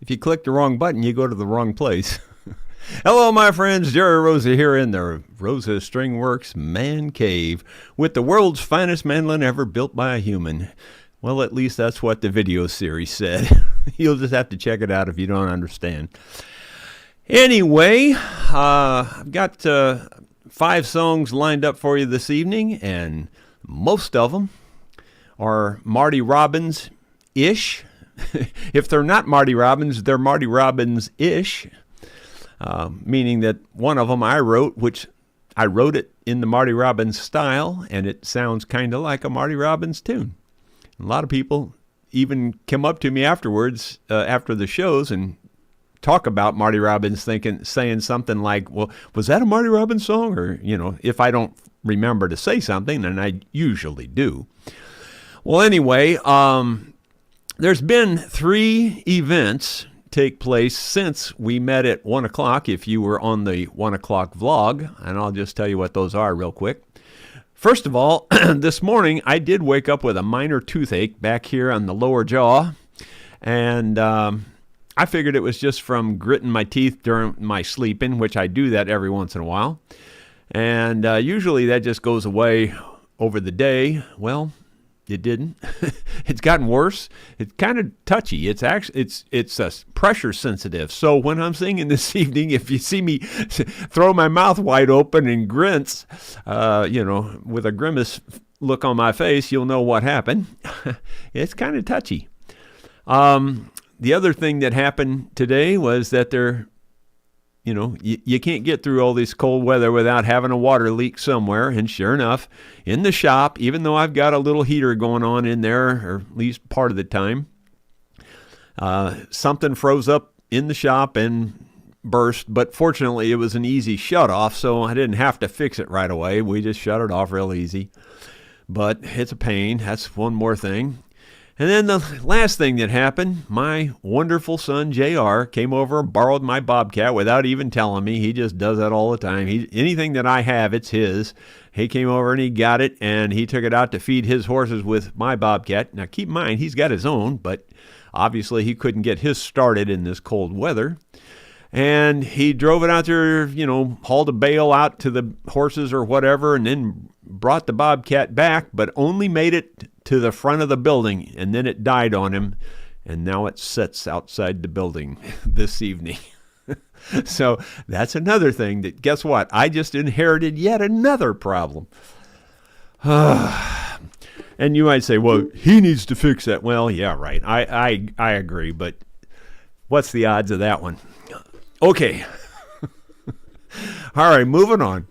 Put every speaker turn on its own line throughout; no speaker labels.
If you click the wrong button, you go to the wrong place. Hello, my friends. Jerry Rosa here in the Rosa String Works Man Cave with the world's finest mandolin ever built by a human. Well, at least that's what the video series said. You'll just have to check it out if you don't understand. Anyway, I've got 5 songs lined up for you this evening, and most of them are Marty Robbins-ish. If they're not Marty Robbins, they're Marty Robbins-ish. Meaning that one of them I wrote, which I wrote it in the Marty Robbins style, and it sounds kind of like a Marty Robbins tune. A lot of people even come up to me afterwards, after the shows, and talk about Marty Robbins, saying something like, well, was that a Marty Robbins song? Or, if I don't remember to say something, and I usually do. Well, anyway, there's been 3 events take place since we met at 1 o'clock, if you were on the 1 o'clock vlog, and I'll just tell you what those are real quick. First of all, this morning I did wake up with a minor toothache back here on the lower jaw, and I figured it was just from gritting my teeth during my sleeping, which I do that every once in a while, and usually that just goes away over the day. Well, it didn't. It's gotten worse. It's kind of touchy. It's actually it's pressure sensitive. So when I'm singing this evening, if you see me throw my mouth wide open and grunts, with a grimace look on my face, you'll know what happened. It's kind of touchy. The other thing that happened today was that you can't get through all this cold weather without having a water leak somewhere. And sure enough, in the shop, even though I've got a little heater going on in there, or at least part of the time, something froze up in the shop and burst. But fortunately, it was an easy shut off, so I didn't have to fix it right away. We just shut it off real easy. But it's a pain. That's one more thing. And then the last thing that happened, my wonderful son, JR, came over and borrowed my bobcat without even telling me. He just does that all the time. Anything that I have, it's his. He came over and he got it, and he took it out to feed his horses with my bobcat. Now, keep in mind, he's got his own, but obviously he couldn't get his started in this cold weather. And he drove it out there, hauled a bale out to the horses or whatever, and then brought the bobcat back, but only made it to the front of the building, and then it died on him, and now it sits outside the building this evening. So that's another thing that, guess what? I just inherited yet another problem. And you might say, well, he needs to fix that. Well, yeah, right. I agree, but what's the odds of that one? Okay. All right, moving on.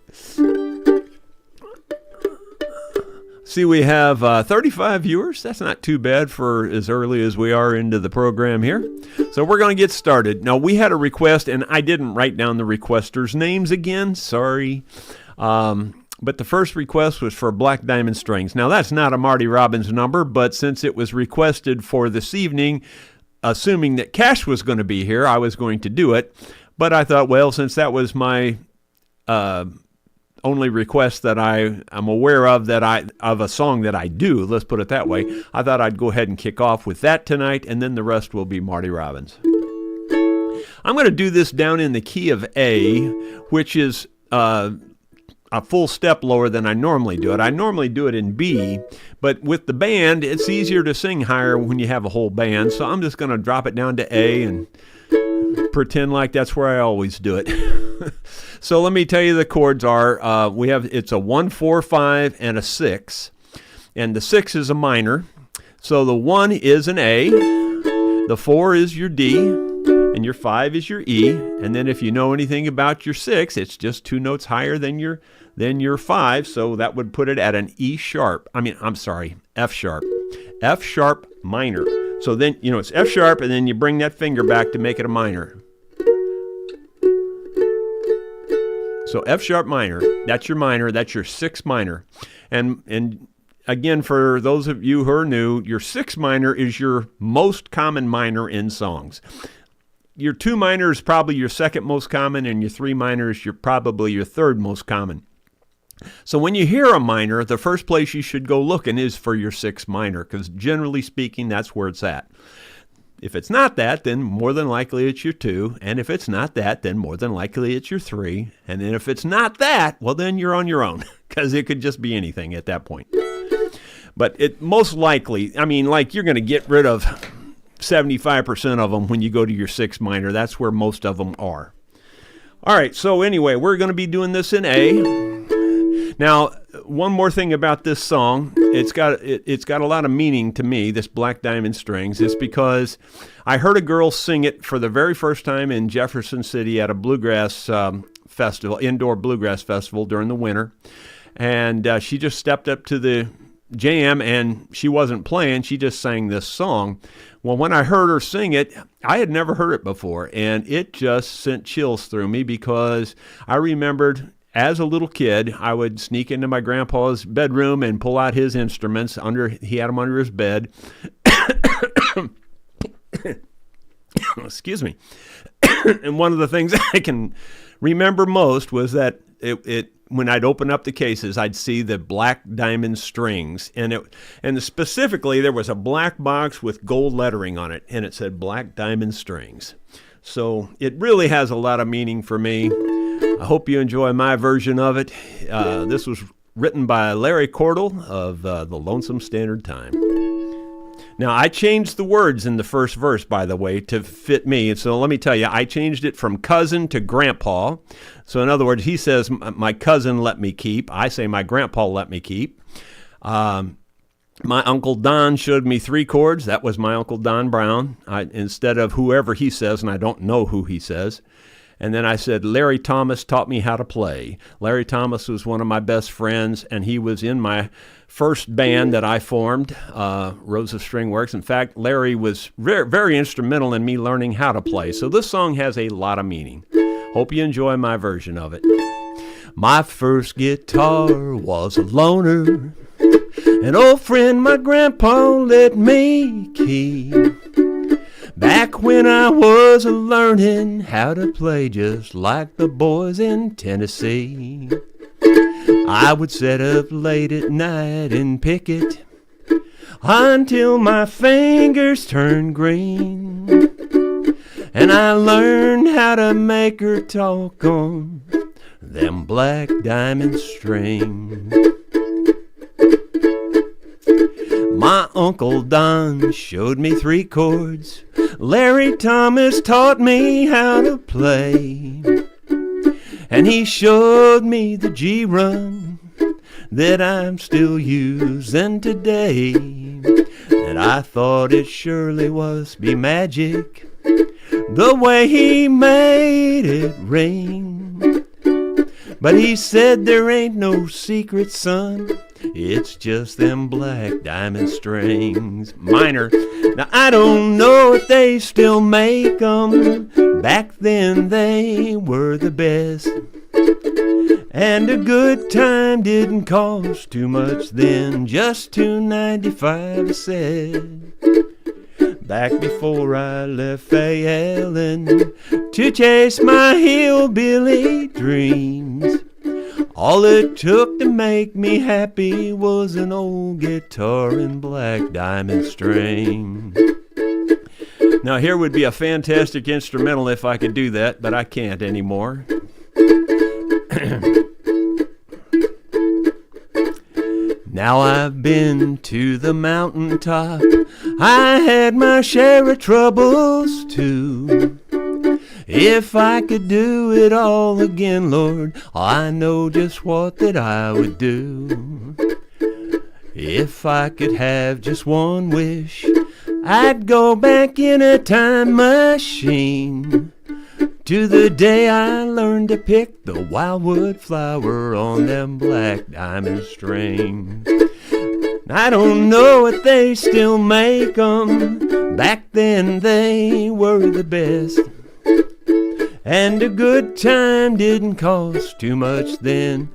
See, we have 35 viewers. That's not too bad for as early as we are into the program here. So we're going to get started. Now, we had a request, and I didn't write down the requesters' names again. Sorry. But the first request was for Black Diamond Strings. Now, that's not a Marty Robbins number, but since it was requested for this evening, assuming that Cash was going to be here, I was going to do it. But I thought, well, since that was my only request that I'm aware of of a song that I do, let's put it that way, I thought I'd go ahead and kick off with that tonight, and then the rest will be Marty Robbins. I'm going to do this down in the key of A, which is a full step lower than I normally do it. I normally do it in B, but with the band, it's easier to sing higher when you have a whole band, so I'm just going to drop it down to A and pretend like that's where I always do it. So let me tell you the chords are, it's a 1, 4, 5, and a 6. And the 6 is a minor. So the 1 is an A, the 4 is your D, and your 5 is your E. And then if you know anything about your 6, it's just 2 notes higher than your 5. So that would put it at an F sharp. F sharp minor. So then, it's F sharp, and then you bring that finger back to make it a minor. So F sharp minor, that's your minor, that's your 6 minor. And again, for those of you who are new, your 6 minor is your most common minor in songs. Your 2 minor is probably your second most common, and your 3 minor is probably your third most common. So when you hear a minor, the first place you should go looking is for your 6 minor, because generally speaking, that's where it's at. If it's not that, then more than likely it's your 2. And if it's not that, then more than likely it's your 3. And then if it's not that, well, then you're on your own, because it could just be anything at that point. But it most likely, I mean, like, you're going to get rid of 75% of them when you go to your 6 minor. That's where most of them are. All right, so anyway, we're going to be doing this in A. Now, one more thing about this song, it's got a lot of meaning to me, this Black Diamond Strings. It's because I heard a girl sing it for the very first time in Jefferson City at a bluegrass festival, indoor bluegrass festival during the winter. And she just stepped up to the jam, and she wasn't playing, she just sang this song. Well, when I heard her sing it, I had never heard it before, and it just sent chills through me, because I remembered as a little kid, I would sneak into my grandpa's bedroom and pull out his instruments. He had them under his bed. Excuse me. And one of the things I can remember most was that when I'd open up the cases, I'd see the Black Diamond Strings, and specifically there was a black box with gold lettering on it, and it said Black Diamond Strings. So it really has a lot of meaning for me. I hope you enjoy my version of it. This was written by Larry Cordell of the Lonesome Standard Time. Now, I changed the words in the first verse, by the way, to fit me. And so let me tell you, I changed it from cousin to grandpa. So in other words, he says, my cousin let me keep. I say, my grandpa let me keep. My Uncle Don showed me 3 chords. That was my Uncle Don Brown, instead of whoever he says, and I don't know who he says. And then I said, Larry Thomas taught me how to play. Larry Thomas was one of my best friends, and he was in my first band that I formed, Rosa String Works. In fact, Larry was very, very instrumental in me learning how to play. So this song has a lot of meaning. Hope you enjoy my version of it. My first guitar was a loaner, an old friend my grandpa let me keep. Back when I was learning how to play just like the boys in Tennessee, I would sit up late at night and pick it until my fingers turned green. And I learned how to make her talk on them Black Diamond Strings. My Uncle Don showed me 3 chords. Larry Thomas taught me how to play. And he showed me the G-run that I'm still using today. And I thought it surely must be magic, the way he made it ring. But he said there ain't no secret, son, it's just them Black Diamond Strings. Minor. Now, I don't know if they still make 'em. Back then they were the best. And a good time didn't cost too much then, just $2.95 a set. Back before I left Fayellen to chase my hillbilly dreams, all it took to make me happy was an old guitar and Black Diamond String. Now here would be a fantastic instrumental if I could do that, but I can't anymore. Now I've been to the mountaintop, I had my share of troubles too. If I could do it all again, Lord, I know just what that I would do. If I could have just one wish, I'd go back in a time machine to the day I learned to pick the wildwood flower on them Black Diamond Strings. I don't know if they still make 'em. Back then they were the best. And a good time didn't cost too much then,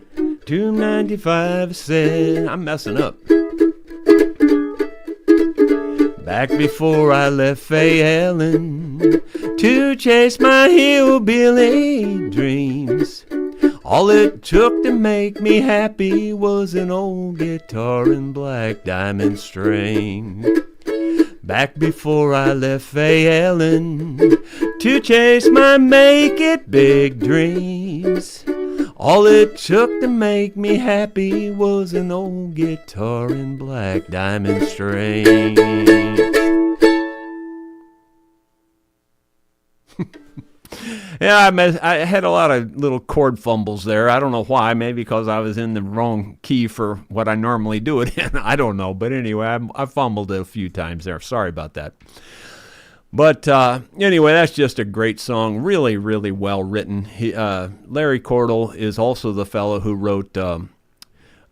$2.95 a set. I'm messing up. Back before I left Fayellen to chase my hillbilly dreams, all it took to make me happy was an old guitar and Black Diamond String. back before I left Fayellen to chase my make it big dreams. All it took to make me happy was an old guitar and black diamond strings. Yeah, I had a lot of little chord fumbles there. I don't know why. Maybe because I was in the wrong key for what I normally do it in. I don't know. But anyway, I fumbled it a few times there. Sorry about that. But anyway, that's just a great song. Really, really well written. Larry Cordell is also the fellow who wrote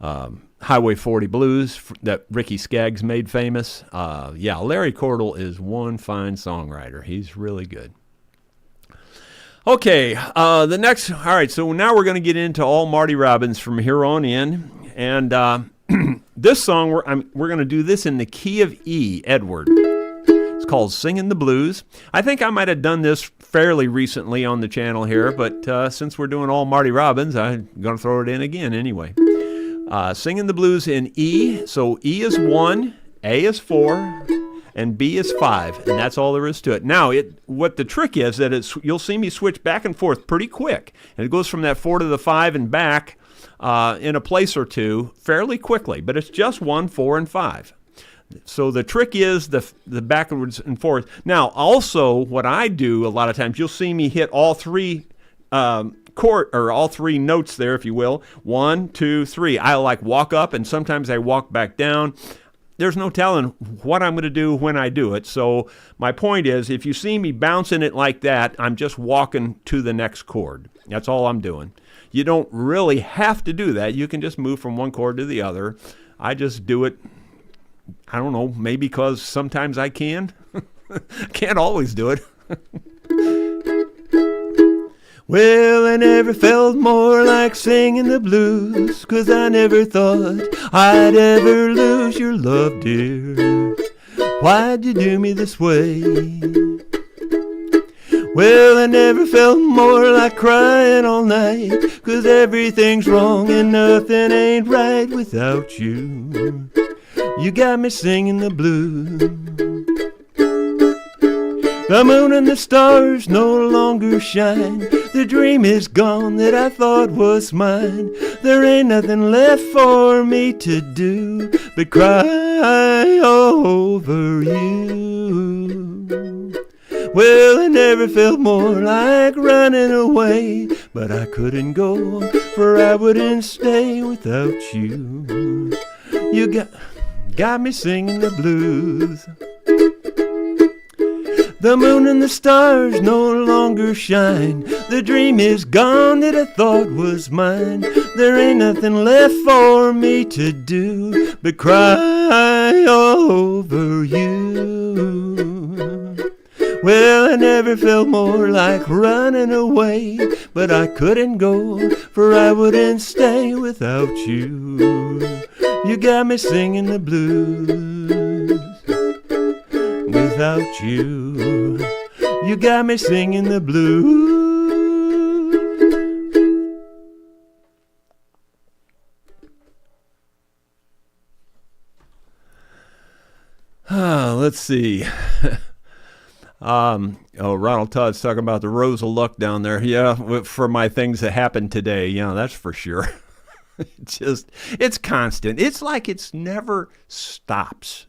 Highway 40 Blues that Ricky Skaggs made famous. Yeah, Larry Cordell is one fine songwriter. He's really good. Okay, the next, all right, so now we're going to get into all Marty Robbins from here on in. And this song, we're going to do this in the key of E, Edward. It's called Singing the Blues. I think I might have done this fairly recently on the channel here, but since we're doing all Marty Robbins, I'm going to throw it in again anyway. Singing the Blues in E, so E is 1, A is 4, and B is 5, and that's all there is to it. Now, what the trick is that you'll see me switch back and forth pretty quick, and it goes from that 4 to the 5 and back in a place or two fairly quickly, but it's just 1, 4, and 5. So the trick is the backwards and forth. Now, also, what I do a lot of times, you'll see me hit all three all three notes there, if you will. 1, 2, 3. I like walk up, and sometimes I walk back down. There's no telling what I'm going to do when I do it. So my point is, if you see me bouncing it like that, I'm just walking to the next chord. That's all I'm doing. You don't really have to do that. You can just move from one chord to the other. I just do it, I don't know, maybe because sometimes I can. Can't always do it. Well, I never felt more like singing the blues, 'cause I never thought I'd ever lose your love, dear. Why'd you do me this way? Well, I never felt more like crying all night, 'cause everything's wrong and nothing ain't right without you. You got me singing the blues. The moon and the stars no longer shine. The dream is gone that I thought was mine. There ain't nothing left for me to do but cry over you. Well, I never felt more like running away, but I couldn't go, for I wouldn't stay without you. You got me singing the blues. The moon and the stars no longer shine. The dream is gone that I thought was mine. There ain't nothing left for me to do but cry over you. Well, I never felt more like running away, but I couldn't go, for I wouldn't stay without you. You got me singing the blues. Without you, you got me singing the blues. Let's see. Ronald Todd's talking about the Rosa luck down there. Yeah, for my things that happened today. Yeah, that's for sure. It's constant. It's like it's never stops.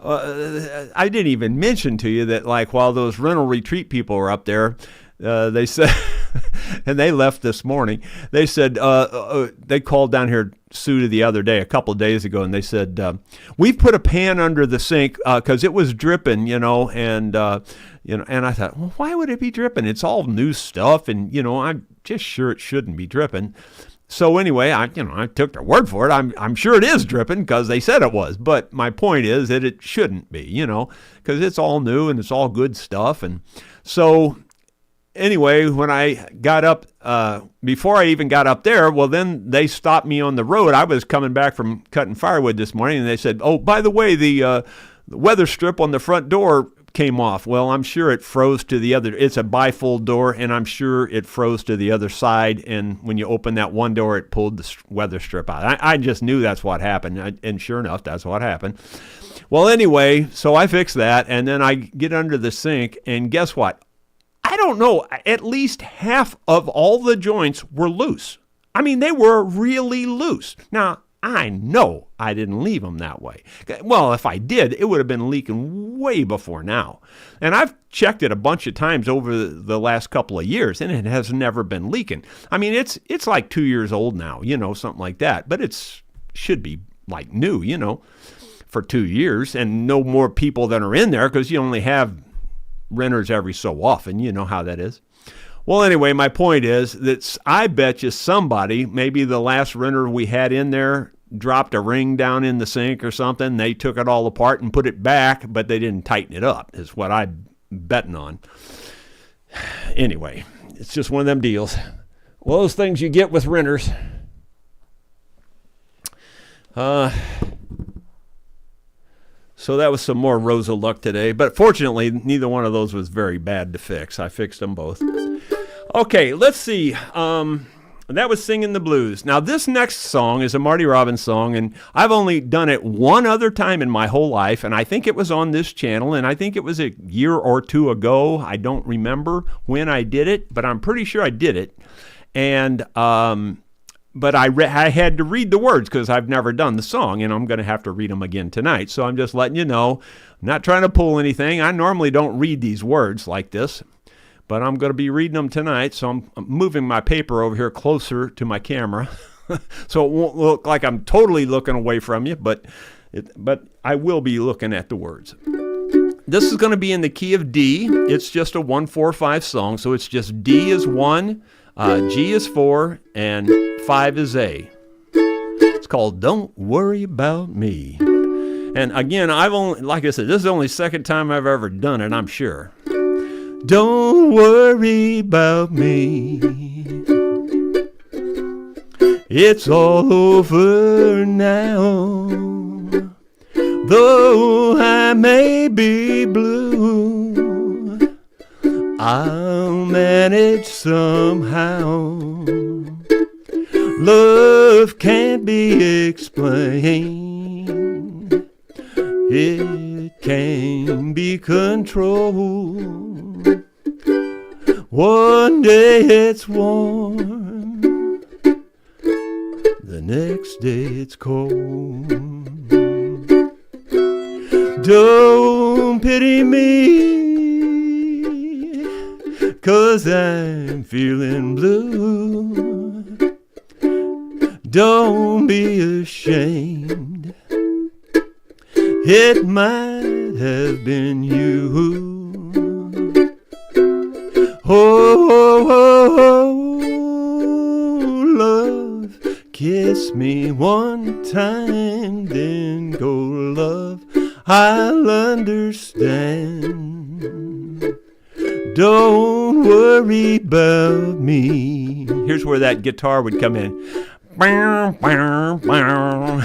I didn't even mention to you that, like, while those rental retreat people were up there, they said, and they left this morning, they said, they called down here, Sue, the other day, a couple of days ago, and they said, we've put a pan under the sink because it was dripping, and I thought, well, why would it be dripping? It's all new stuff, and, I'm just sure it shouldn't be dripping. So anyway, I took their word for it. I'm sure it is dripping because they said it was. But my point is that it shouldn't be, because it's all new and it's all good stuff. And so anyway, when I got up, before I even got up there, well, then they stopped me on the road. I was coming back from cutting firewood this morning, and they said, oh, by the way, the weather strip on the front door came off. Well, I'm sure it froze to the other. It's a bifold door, and I'm sure it froze to the other side. And when you open that one door, it pulled the weather strip out. I just knew that's what happened. And sure enough, that's what happened. Well, anyway, so I fixed that, and then I get under the sink, and guess what? I don't know, at least half of all the joints were loose. I mean, they were really loose. Now, I know I didn't leave them that way. Well, if I did, it would have been leaking way before now. And I've checked it a bunch of times over the last couple of years, and it has never been leaking. I mean, it's like 2 years old now, something like that. But it should be like new, for 2 years, and no more people that are in there because you only have renters every so often. You know how that is. Well, anyway, my point is that I bet you somebody, maybe the last renter we had in there, dropped a ring down in the sink or something. They took it all apart and put it back, but they didn't tighten it up, is what I'm betting on. Anyway, it's just one of them deals. Well, those things you get with renters. So that was some more Rosa luck today. But fortunately, neither one of those was very bad to fix. I fixed them both. Okay, let's see. That was Singing the Blues. Now, this next song is a Marty Robbins song, and I've only done it one other time in my whole life, and I think it was on this channel, and I think it was a year or two ago. I don't remember when I did it, but I'm pretty sure I did it. And but I had to read the words because I've never done the song, and I'm going to have to read them again tonight. So I'm just letting you know, I'm not trying to pull anything. I normally don't read these words like this, but I'm going to be reading them tonight. So I'm moving my paper over here closer to my camera so it won't look like I'm totally looking away from you, but I will be looking at the words. This is going to be in the key of D. It's just a 1-4-5 song, so it's just D is 1, G is 4, and 5 is A. It's called Don't Worry About Me. And again, like I said, this is the only second time I've ever done it, I'm sure. Don't worry about me. It's all over now. Though I may be blue, I'll manage somehow. Love can't be explained. It can be controlled. One day it's warm, the next day it's cold. Don't pity me, 'cause I'm feeling blue. Don't be ashamed, it might have been you. Oh, love, kiss me one time, then go, love, I'll understand. Don't worry about me. Here's where that guitar would come in. Bow, bow, bow.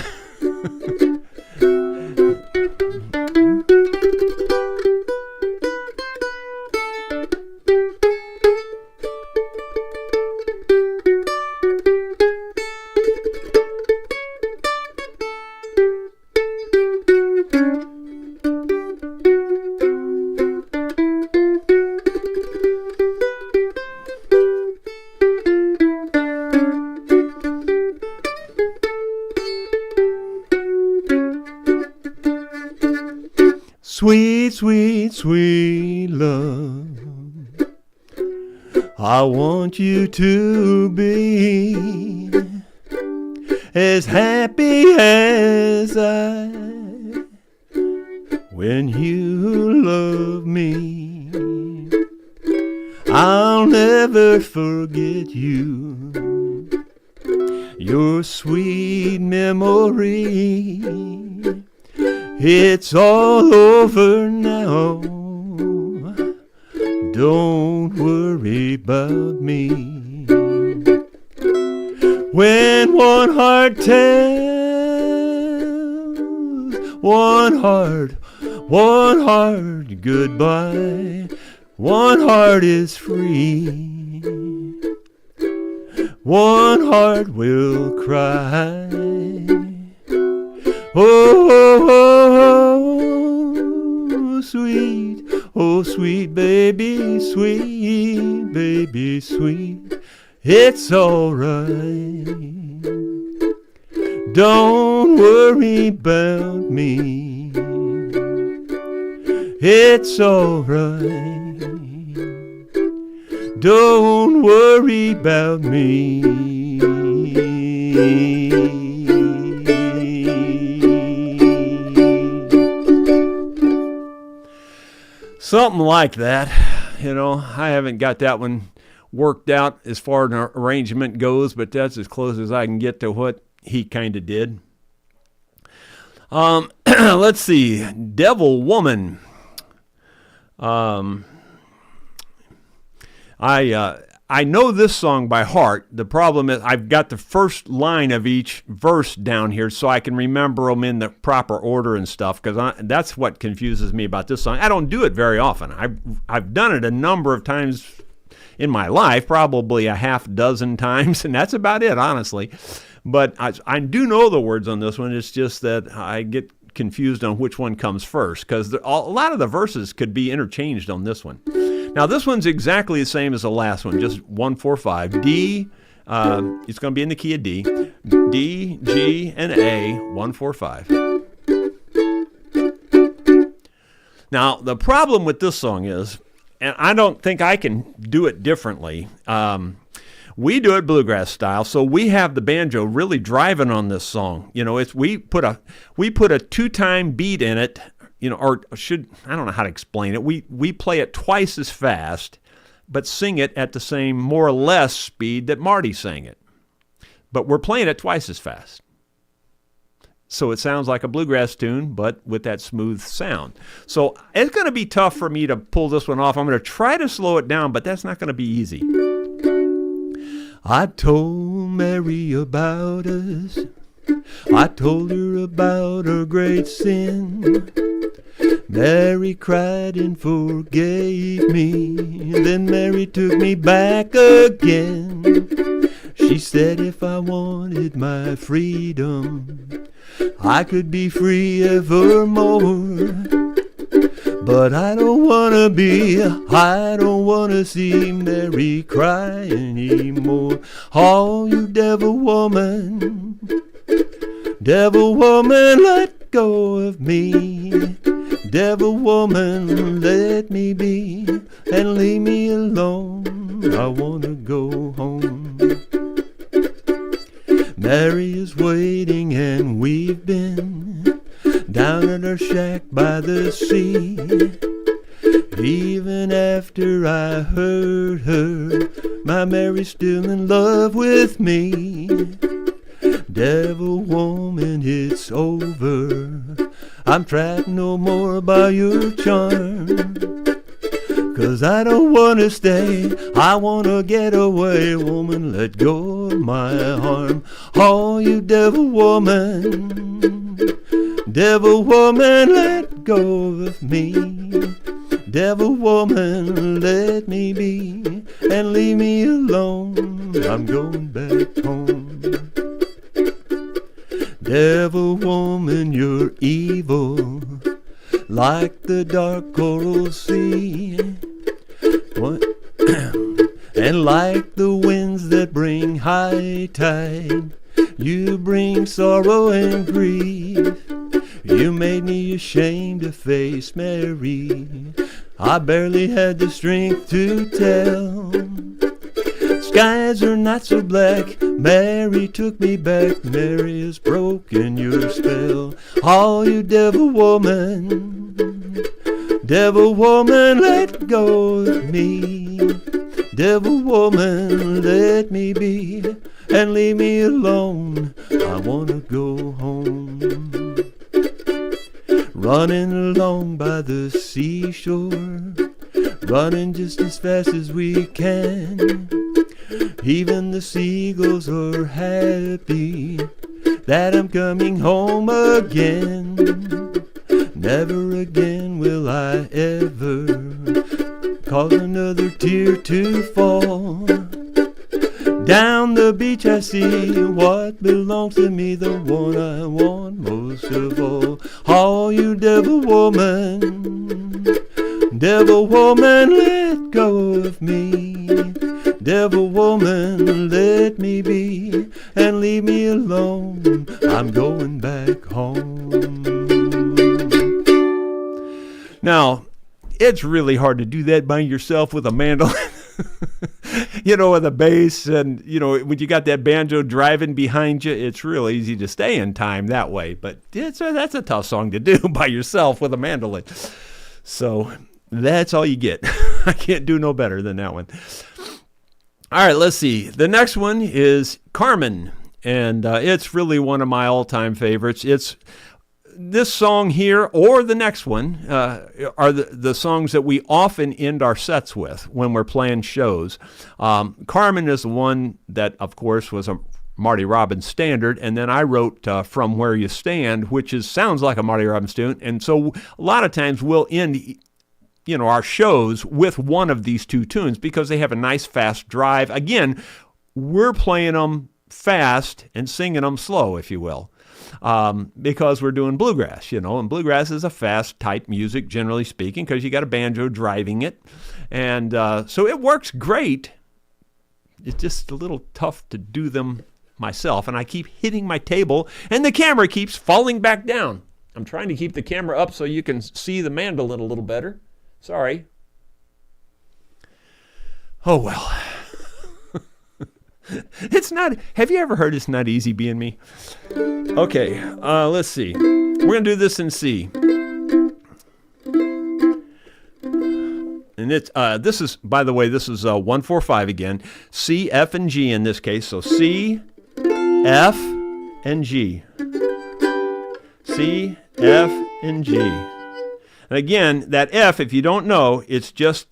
Sweet, sweet, sweet love, I want you to be as happy as I when you love me. I'll never forget you, your sweet memory. It's all over now. Don't worry about me. When one heart tells one heart goodbye, one heart is free. One heart will cry. Oh, oh, oh, sweet, oh sweet baby, sweet baby, sweet. It's alright. Don't worry about me. It's alright. Don't worry about me. Something like that. You know, I haven't got that one worked out as far as an arrangement goes, but that's as close as I can get to what he kind of did. Let's see. Devil Woman. I know this song by heart. The problem is I've got the first line of each verse down here so I can remember them in the proper order and stuff, because that's what confuses me about this song. I don't do it very often. I've done it a number of times in my life, probably a half dozen times, and that's about it, honestly. But I do know the words on this one. It's just that I get confused on which one comes first, because a lot of the verses could be interchanged on this one. Now, this one's exactly the same as the last one, just 1, 4, 5. D, it's going to be in the key of D. D, G, and A, 1, 4, 5. Now, the problem with this song is, and I don't think I can do it differently, we do it bluegrass style, so we have the banjo really driving on this song. You know, we put a 2-time beat in it. You know, I don't know how to explain it. We play it twice as fast, but sing it at the same more or less speed that Marty sang it. But we're playing it twice as fast. So it sounds like a bluegrass tune, but with that smooth sound. So it's going to be tough for me to pull this one off. I'm going to try to slow it down, but that's not going to be easy. I told Mary about us. I told her about her great sin. Mary cried and forgave me. Then Mary took me back again. She said if I wanted my freedom, I could be free evermore. But I don't want to see Mary cry anymore. Oh, you devil woman, let go of me. Devil woman, let me be and leave me alone. I want to go home. Mary is waiting and we've been down at our shack by the sea. Even after I hurt her, my Mary's still in love with me. Devil woman, it's over. I'm trapped no more by your charm. 'Cause I don't want to stay, I want to get away. Woman, let go of my arm. Oh, you devil woman, let go of me. Devil woman, let me be and leave me alone. I'm going back home. Devil woman, you're evil, like the dark coral sea. What? And like the winds that bring high tide, you bring sorrow and grief. You made me ashamed to face Mary. I barely had the strength to tell. Skies are not so black, Mary took me back. Mary has broken your spell. Oh, you devil woman, let go of me. Devil woman, let me be and leave me alone. I want to go home. Running along by the seashore, running just as fast as we can. Even the seagulls are happy that I'm coming home again. Never again will I ever cause another tear to fall. Down the beach I see what belongs to me, the one I want most of all. Oh, you devil woman, Devil woman, let go of me. Devil woman, let me be and leave me alone. I'm going back home. Now, it's really hard to do that by yourself with a mandolin. With a bass, and, when you got that banjo driving behind you, it's real easy to stay in time that way. But that's a tough song to do by yourself with a mandolin. So that's all you get. I can't do no better than that one. All right, let's see. The next one is Carmen, and it's really one of my all-time favorites. It's this song here or the next one are the songs that we often end our sets with when we're playing shows. Carmen is the one that, of course, was a Marty Robbins standard, and then I wrote From Where You Stand, which sounds like a Marty Robbins tune, and so a lot of times we'll end our shows with one of these two tunes because they have a nice fast drive. Again, we're playing them fast and singing them slow, if you will. Because we're doing bluegrass, and bluegrass is a fast type music, generally speaking, because you got a banjo driving it. And so it works great. It's just a little tough to do them myself. And I keep hitting my table, and the camera keeps falling back down. I'm trying to keep the camera up so you can see the mandolin a little better. Sorry. Oh, well. It's not, have you ever heard it's not easy being me? Okay, let's see. We're going to do this in C. And it's, this is, by the way, this is 1-4-5 again. C, F, and G in this case. So C, F, and G. C, F, and G. And again, that F, if you don't know, it's just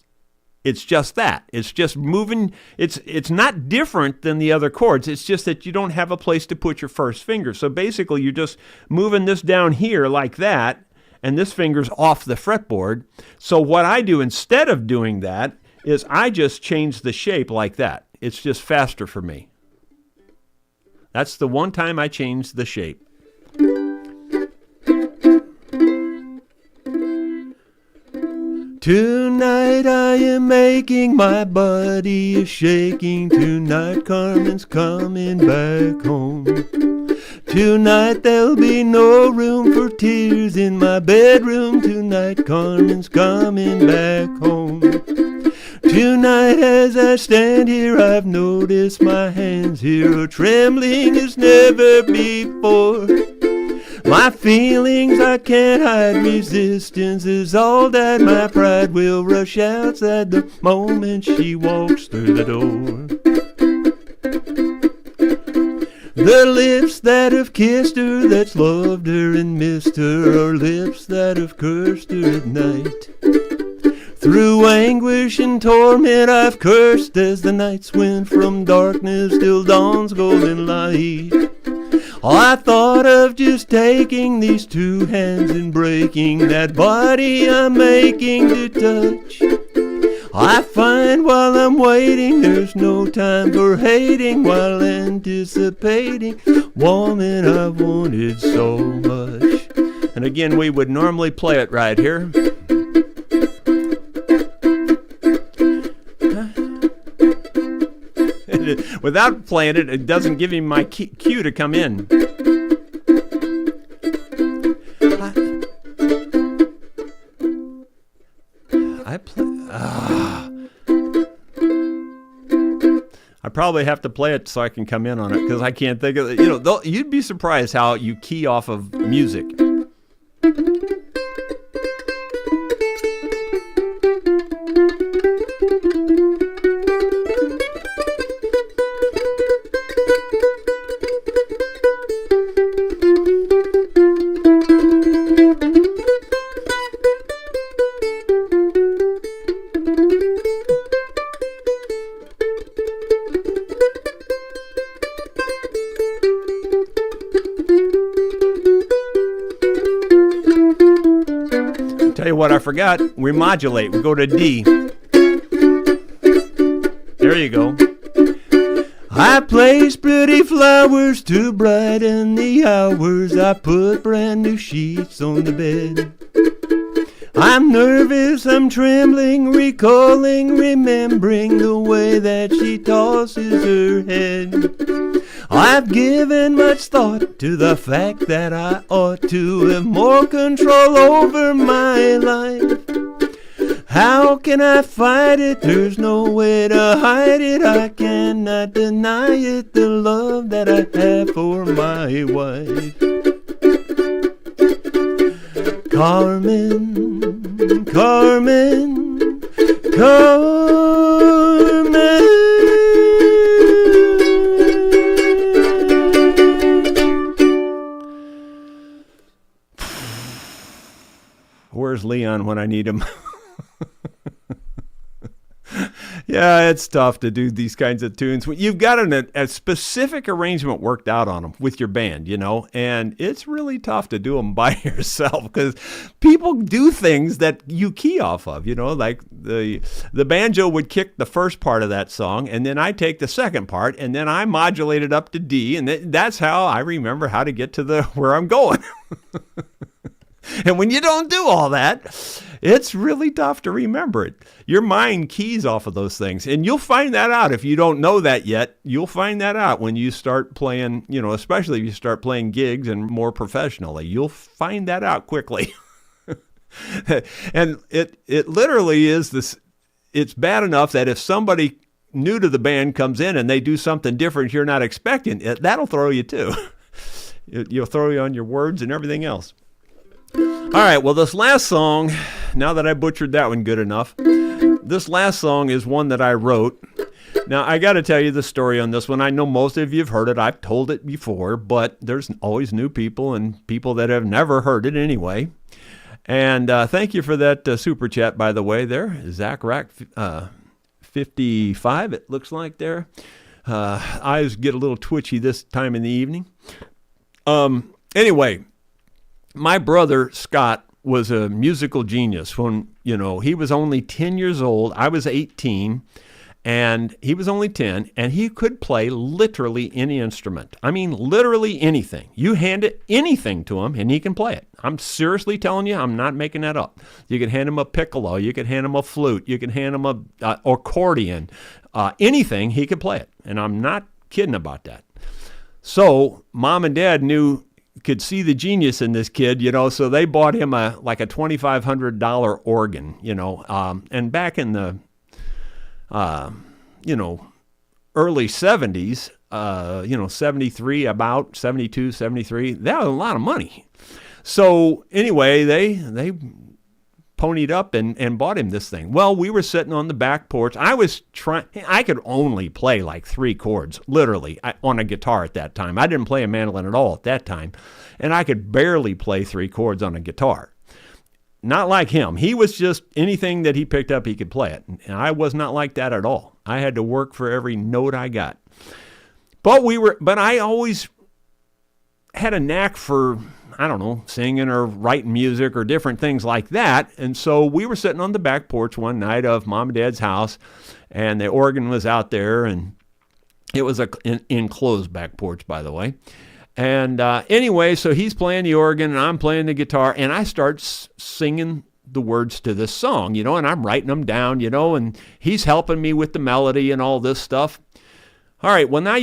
that. It's just moving. It's not different than the other chords. It's just that you don't have a place to put your first finger. So basically, you're just moving this down here like that, and this finger's off the fretboard. So what I do instead of doing that is I just change the shape like that. It's just faster for me. That's the one time I change the shape. Tonight I am making my body a shaking. Tonight Carmen's coming back home. Tonight there'll be no room for tears in my bedroom. Tonight Carmen's coming back home. Tonight as I stand here I've noticed my hands here are trembling as never before. My feelings I can't hide, resistance is all that my pride will rush out at the moment she walks through the door. The lips that have kissed her, that's loved her and missed her, are lips that have cursed her at night. Through anguish and torment I've cursed as the nights went from darkness till dawn's golden light. I thought of just taking these two hands and breaking that body I'm making to touch. I find while I'm waiting there's no time for hating while anticipating woman I wanted so much. And again, we would normally play it right here. Without playing it, it doesn't give him my cue to come in. I probably have to play it so I can come in on it because I can't think of it. You'd be surprised how you key off of music. Tell you what I forgot, we modulate, we go to D. There you go. I place pretty flowers to brighten the hours. I put brand new sheets on the bed. I'm nervous, I'm trembling, recalling, remembering the way that she tosses her head. I've given much thought to the fact that I ought to have more control over my life. How can I fight it? There's no way to hide it. I cannot deny it, the love that I have for my wife. Carmen, Carmen, Carmen. Where's Leon when I need him? Yeah, it's tough to do these kinds of tunes. You've got a specific arrangement worked out on them with your band, you know, and it's really tough to do them by yourself because people do things that you key off of, you know, like the banjo would kick the first part of that song, and then I take the second part, and then I modulate it up to D, and that's how I remember how to get to where I'm going. And when you don't do all that, it's really tough to remember it. Your mind keys off of those things. And you'll find that out. If you don't know that yet, you'll find that out when you start playing, you know, especially if you start playing gigs and more professionally. You'll find that out quickly. And it literally is this. It's bad enough that if somebody new to the band comes in and they do something different you're not expecting, that'll throw you too. You'll throw you on your words and everything else. All right, well, this last song, now that I butchered that one good enough, this last song is one that I wrote. Now, I got to tell you the story on this one. I know most of you have heard it. I've told it before, but there's always new people and people that have never heard it anyway. And thank you for that super chat, by the way, there. Zach Rack 55, it looks like there. Eyes get a little twitchy this time in the evening. Anyway, my brother, Scott, was a musical genius. When, you know, he was only 10 years old, I was 18, and he was only 10, and he could play literally any instrument. I mean, literally anything. You hand it anything to him, and he can play it. I'm seriously telling you, I'm not making that up. You could hand him a piccolo, you could hand him a flute, you could hand him a accordion, anything, he could play it. And I'm not kidding about that. So Mom and Dad could see the genius in this kid, you know, so they bought him a $2,500 organ, you know, and back in the, you know, early 70s, 73, about 72, 73, that was a lot of money. So anyway, they ponied up and bought him this thing. Well, we were sitting on the back porch. I could only play like 3 chords, literally, on a guitar at that time. I didn't play a mandolin at all at that time, and I could barely play 3 chords on a guitar. Not like him. He was just anything that he picked up, he could play it. And I was not like that at all. I had to work for every note I got. But I always had a knack for, I don't know, singing or writing music or different things like that. And so we were sitting on the back porch one night of Mom and Dad's house, and the organ was out there, and it was an enclosed back porch, by the way. And anyway, so he's playing the organ, and I'm playing the guitar, and I start singing the words to this song, you know, and I'm writing them down, you know, and he's helping me with the melody and all this stuff. All right, well, now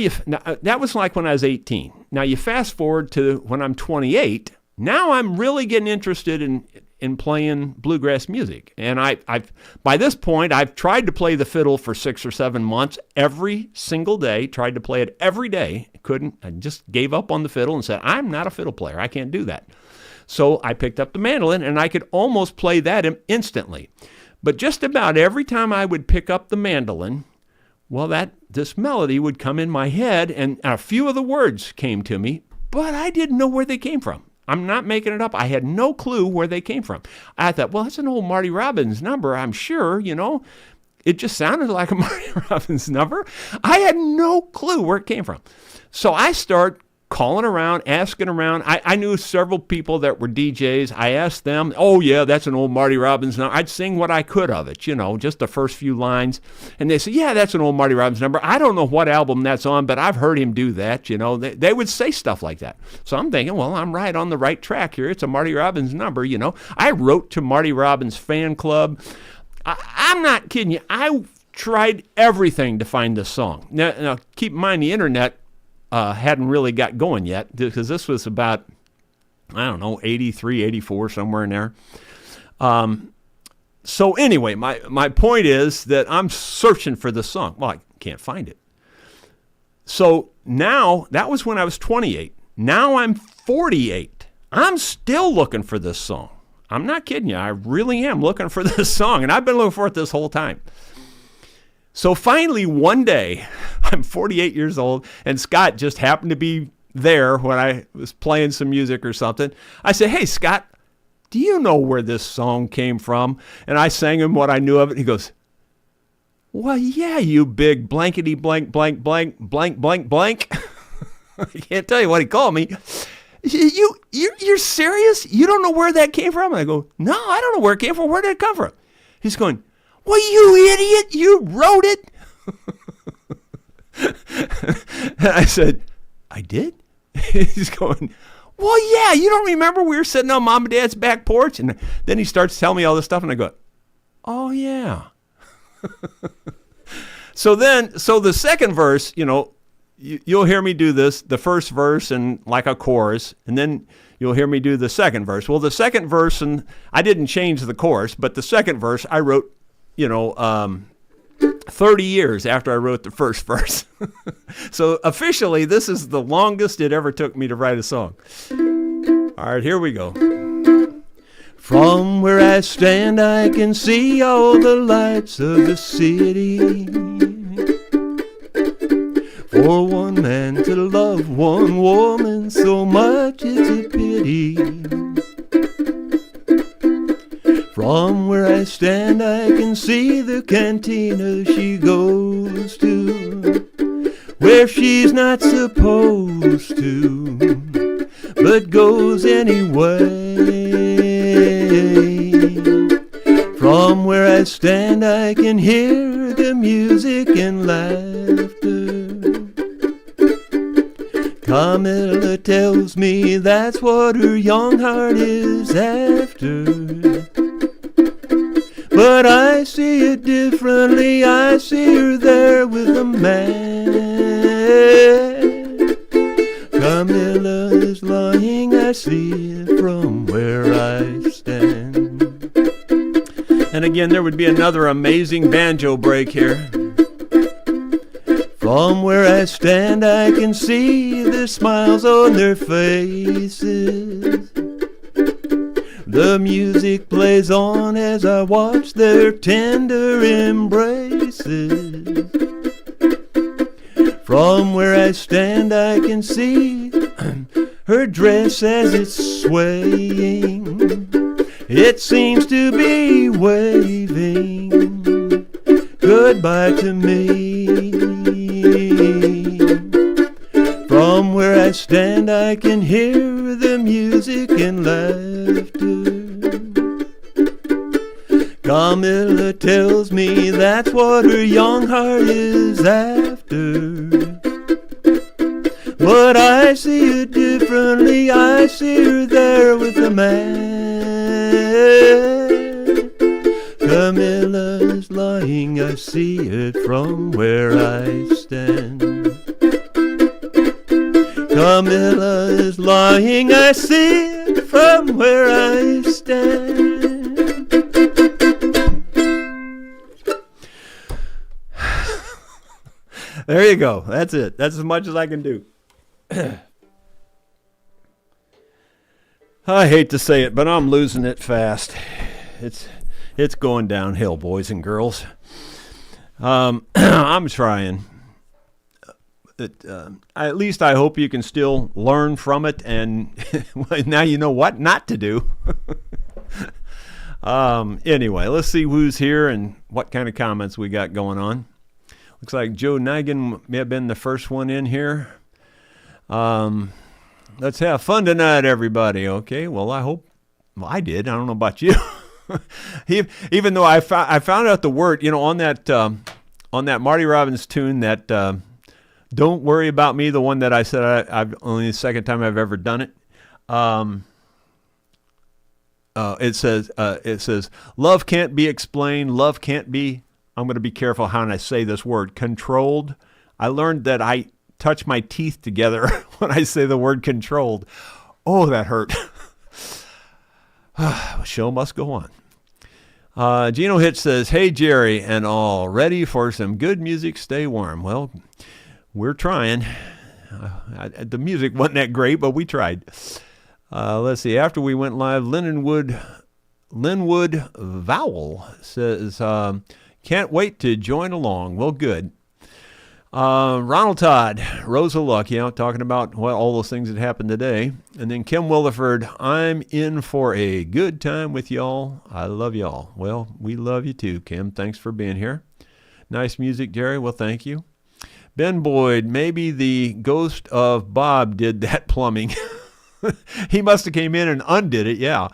that was like when I was 18. Now you fast forward to when I'm 28. Now I'm really getting interested in playing bluegrass music. And I've by this point, I've tried to play the fiddle for 6 or 7 months every single day, tried to play it every day. Couldn't. I just gave up on the fiddle and said, I'm not a fiddle player. I can't do that. So I picked up the mandolin, and I could almost play that instantly. But just about every time I would pick up the mandolin, well, this melody would come in my head, and a few of the words came to me, but I didn't know where they came from. I'm not making it up. I had no clue where they came from. I thought, well, that's an old Marty Robbins number, I'm sure, you know. It just sounded like a Marty Robbins number. I had no clue where it came from. So I start calling around, asking around. I knew several people that were DJs. I asked them, oh, yeah, that's an old Marty Robbins number. I'd sing what I could of it, just the first few lines. And they said, yeah, that's an old Marty Robbins number. I don't know what album that's on, but I've heard him do that. They would say stuff like that. So I'm thinking, well, I'm right on the right track here. It's a Marty Robbins number, I wrote to Marty Robbins fan club. I'm not kidding you. I tried everything to find this song. Now keep in mind, the internet hadn't really got going yet, because this was about, 83, 84, somewhere in there. So anyway, my point is that I'm searching for this song. Well, I can't find it. So now, that was when I was 28. Now I'm 48. I'm still looking for this song. I'm not kidding you. I really am looking for this song, and I've been looking for it this whole time. So finally, one day, I'm 48 years old, and Scott just happened to be there when I was playing some music or something. I said, hey, Scott, do you know where this song came from? And I sang him what I knew of it. He goes, well, yeah, you big blankety blank, blank, blank, blank, blank, blank. I can't tell you what he called me. You're serious? You don't know where that came from? And I go, no, I don't know where it came from. Where did it come from? He's going, well, you idiot, you wrote it. And I said, I did? He's going, well, yeah, you don't remember we were sitting on Mom and Dad's back porch? And then he starts telling me all this stuff, and I go, oh, yeah. So the second verse, you'll hear me do this, the first verse and like a chorus, and then you'll hear me do the second verse. Well, the second verse, and I didn't change the chorus, but the second verse I wrote, 30 years after I wrote the first verse. So officially, this is the longest it ever took me to write a song. All right, here we go. From where I stand, I can see all the lights of the city. For one man to love one woman so much it's a pity. From where I stand, I can see the cantina she goes to, where she's not supposed to, but goes anyway. From where I stand, I can hear the music and laughter. Camilla tells me that's what her young heart is after. But I see it differently. I see her there with a man. Camilla is lying, I see it from where I stand. And again, there would be another amazing banjo break here. From where I stand, I can see the smiles on their faces. The music plays on as I watch their tender embraces. From where I stand, I can see her dress as it's swaying. It seems to be waving goodbye to me. From where I stand, I can hear the music and laughter. Camilla tells me that's what her young heart is after. But I see it differently. I see her there with a man. Camilla's lying, I see it from where I stand. Camilla is lying, I see it from where I stand. There you go. That's it. That's as much as I can do. I hate to say it, but I'm losing it fast. It's going downhill, boys and girls. I'm trying. At least I hope you can still learn from it, and now you know what not to do. Anyway, let's see who's here and what kind of comments we got going on. Looks like Joe Nigan may have been the first one in here. Let's have fun tonight, everybody. Okay, well, I did. I don't know about you. Even though I found out the word, on that Marty Robbins tune, that "Don't Worry About Me," the one that I said I've only the second time I've ever done it. It says, "Love can't be explained. Love can't be." I'm going to be careful how I say this word. Controlled. I learned that I touch my teeth together when I say the word controlled. Oh, that hurt. Show must go on. Gino Hitch says, "Hey, Jerry and all, ready for some good music? Stay warm." Well, we're trying. The music wasn't that great, but we tried. Let's see. After we went live, Linwood Vowell says, "Can't wait to join along." Well, good. Ronald Todd, Rosa Luck, talking about all those things that happened today. And then Kim Williford, "I'm in for a good time with y'all. I love y'all." Well, we love you too, Kim. Thanks for being here. Nice music, Jerry. Well, thank you. Ben Boyd, "Maybe the ghost of Bob did that plumbing." He must have came in and undid it, yeah.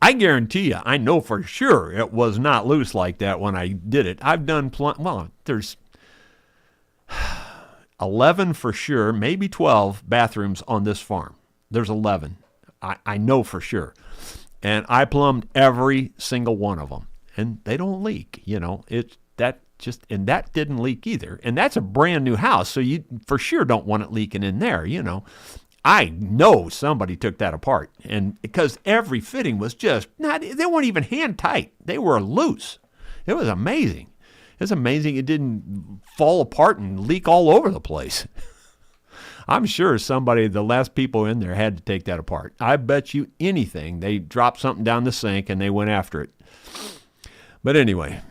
I guarantee you, I know for sure it was not loose like that when I did it. I've done, there's 11 for sure, maybe 12 bathrooms on this farm. There's 11. I know for sure. And I plumbed every single one of them. And they don't leak, and that didn't leak either. And that's a brand new house, so you for sure don't want it leaking in there, I know somebody took that apart, and because every fitting was just they weren't even hand tight. They were loose. It was amazing. It's amazing it didn't fall apart and leak all over the place. I'm sure the last people in there had to take that apart. I bet you anything they dropped something down the sink and they went after it. But anyway,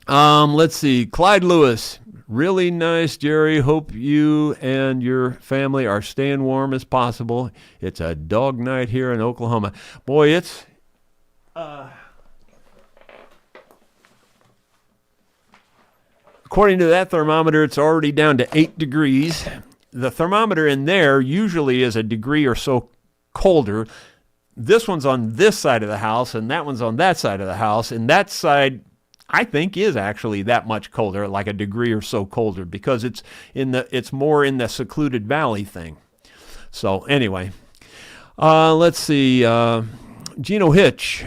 let's see. Clyde Lewis, "Really nice, Jerry. Hope you and your family are staying warm as possible. It's a dog night here in Oklahoma." Boy, it's according to that thermometer, it's already down to 8 degrees. The thermometer in there usually is a degree or so colder. This one's on this side of the house, and that one's on that side of the house, and that side, I think, is actually that much colder, like a degree or so colder, because it's more in the secluded valley thing. So anyway, let's see. Gino Hitch,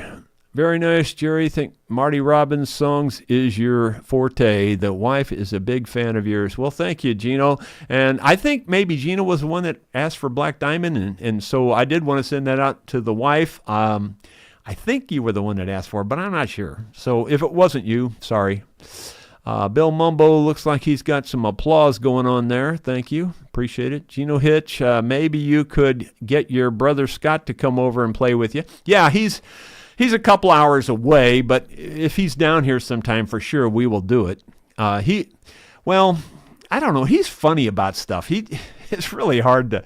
"Very nice, Jerry. Think Marty Robbins songs is your forte. The wife is a big fan of yours." Well, thank you, Gino. And I think maybe Gino was the one that asked for Black Diamond, and so I did want to send that out to the wife. I think you were the one that asked for it, but I'm not sure. So if it wasn't you, sorry. Bill Mumbo looks like he's got some applause going on there. Thank you. Appreciate it. Gino Hitch, "Maybe you could get your brother Scott to come over and play with you." Yeah, he's a couple hours away, but if he's down here sometime, for sure we will do it. I don't know. He's funny about stuff. It's really hard to...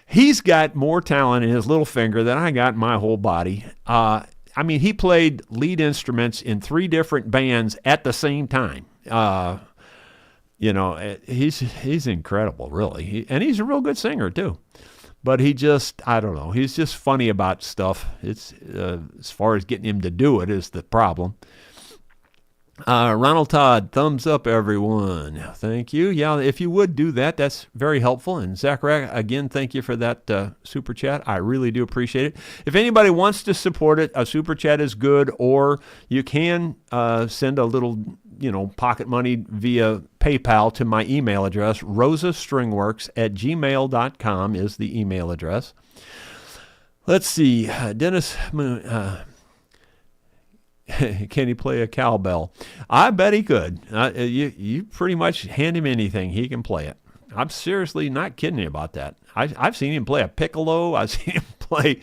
He's got more talent in his little finger than I got in my whole body. He played lead instruments in 3 different bands at the same time. He's incredible, really. And he's a real good singer, too. But I don't know. He's just funny about stuff. It's as far as getting him to do it is the problem. Ronald Todd, "Thumbs up, everyone." Thank you. Yeah, if you would do that, that's very helpful. And Zachary, again, thank you for that super chat. I really do appreciate it. If anybody wants to support it, a super chat is good, or you can send a little, pocket money via PayPal to my email address. rosastringworks@gmail.com is the email address. Let's see. Dennis Moon... Can he play a cowbell? I bet he could. You pretty much hand him anything, he can play it. I'm seriously not kidding you about that. I've seen him play a piccolo. I've seen him play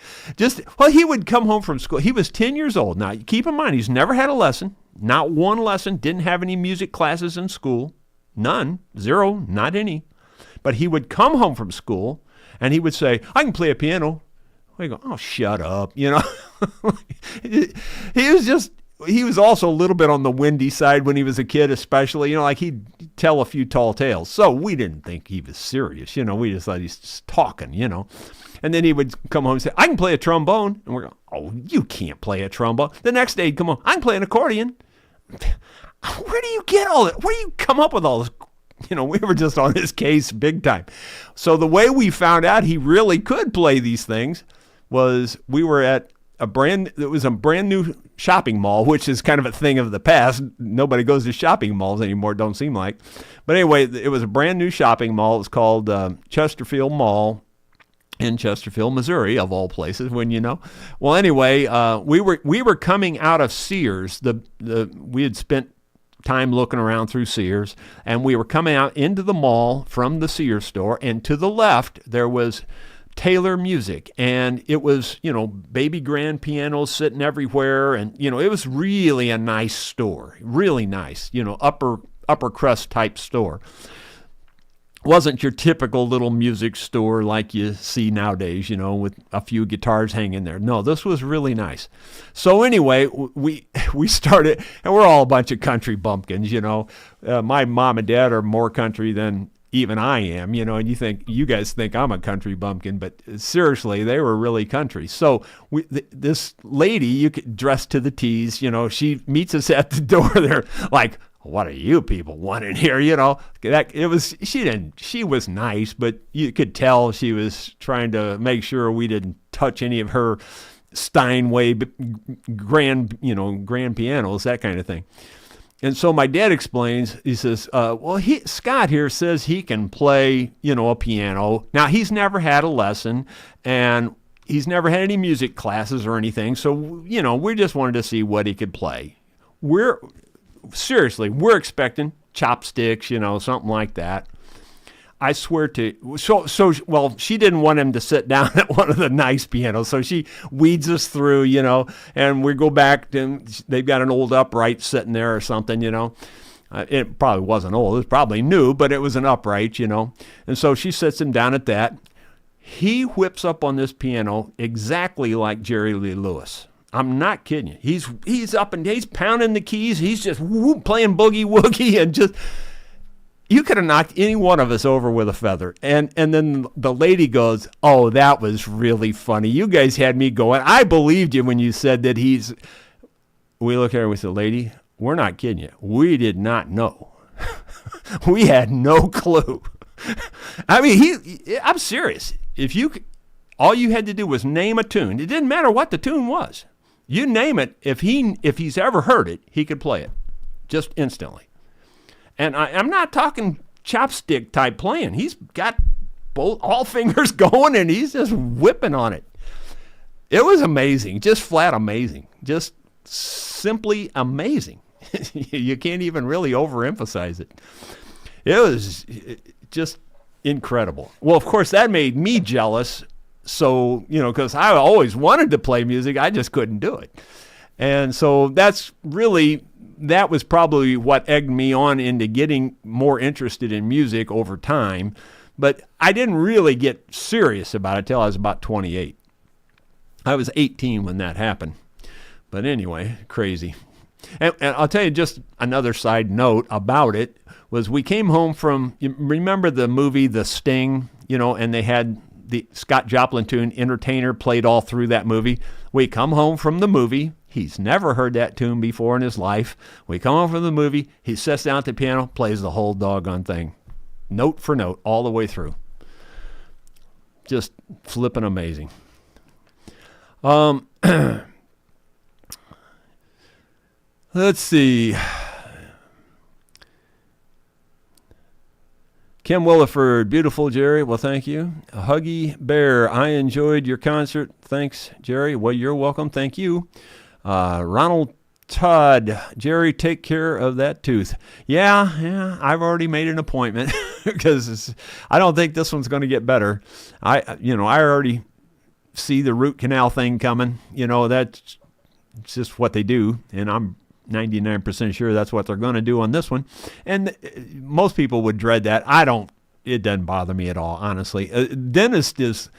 he would come home from school. He was 10 years old. Now, keep in mind, he's never had a lesson, not one lesson, didn't have any music classes in school. None, 0, not any. But he would come home from school and he would say, "I can play a piano." We go, "Oh, shut up." He was just, he was also a little bit on the windy side when he was a kid, especially, like he'd tell a few tall tales. So we didn't think he was serious, we just thought he's just talking, And then he would come home and say, I can play a trombone. And we're going, oh, you can't play a trombone. The next day he'd come home, I can play an accordion. Where do you get all that? Where do you come up with all this? We were just on his case big time. So the way we found out he really could play these things was we were at a brand new shopping mall, which is kind of a thing of the past. Nobody goes to shopping malls anymore, don't seem like. But anyway, it was a brand new shopping mall. It was called Chesterfield Mall in Chesterfield, Missouri, of all places, when you know. Well, anyway, we were coming out of Sears. We had spent time looking around through Sears, and we were coming out into the mall from the Sears store, and to the left there was Taylor Music, and it was, baby grand pianos sitting everywhere, and, it was really a nice store, really nice, upper crust type store. Wasn't your typical little music store like you see nowadays, with a few guitars hanging there. No, this was really nice. So anyway, we started, and we're all a bunch of country bumpkins, My mom and dad are more country than even I am, and you guys think I'm a country bumpkin, but seriously, they were really country. So this lady, you could dress to the T's, she meets us at the door. They're like, what do you people want in here? She was nice, but you could tell she was trying to make sure we didn't touch any of her Steinway grand pianos, that kind of thing. And so my dad explains, he says, Scott here says he can play, a piano. Now, he's never had a lesson, and he's never had any music classes or anything. So, we just wanted to see what he could play. We're expecting chopsticks, something like that. I swear to, she didn't want him to sit down at one of the nice pianos, so she weeds us through, and we go back, and they've got an old upright sitting there or something, It probably wasn't old, it was probably new, but it was an upright, and so she sits him down at that. He whips up on this piano exactly like Jerry Lee Lewis. I'm not kidding you. He's up and he's pounding the keys, he's just playing boogie woogie, and just... You could have knocked any one of us over with a feather. And then the lady goes, oh, that was really funny. You guys had me going. I believed you when you said that he's... We look at her and we said, lady, we're not kidding you. We did not know. We had no clue. I mean, I'm serious. All you had to do was name a tune. It didn't matter what the tune was. You name it. If he's ever heard it, he could play it just instantly. And I'm not talking chopstick type playing. He's got all fingers going, and he's just whipping on it. It was amazing, just flat amazing, just simply amazing. You can't even really overemphasize it. It was just incredible. Well, of course, that made me jealous. So, because I always wanted to play music, I just couldn't do it. And so that was probably what egged me on into getting more interested in music over time. But I didn't really get serious about it till I was about 28. I was 18 when that happened. But anyway, crazy. And I'll tell you just another side note about it was we came home from, you remember the movie The Sting, and they had the Scott Joplin tune, Entertainer, played all through that movie. We come home from the movie. He's never heard that tune before in his life. We come home from the movie. He sits down at the piano, plays the whole doggone thing, note for note, all the way through. Just flipping amazing. Let's see. Kim Williford, beautiful, Jerry. Well, thank you. Huggy Bear, I enjoyed your concert. Thanks, Jerry. Well, you're welcome. Thank you. Ronald Todd, Jerry, take care of that tooth. Yeah, I've already made an appointment because I don't think this one's going to get better. I already see the root canal thing coming. That's just what they do, and I'm 99% sure that's what they're going to do on this one. And most people would dread that. It doesn't bother me at all, honestly. Dentist is,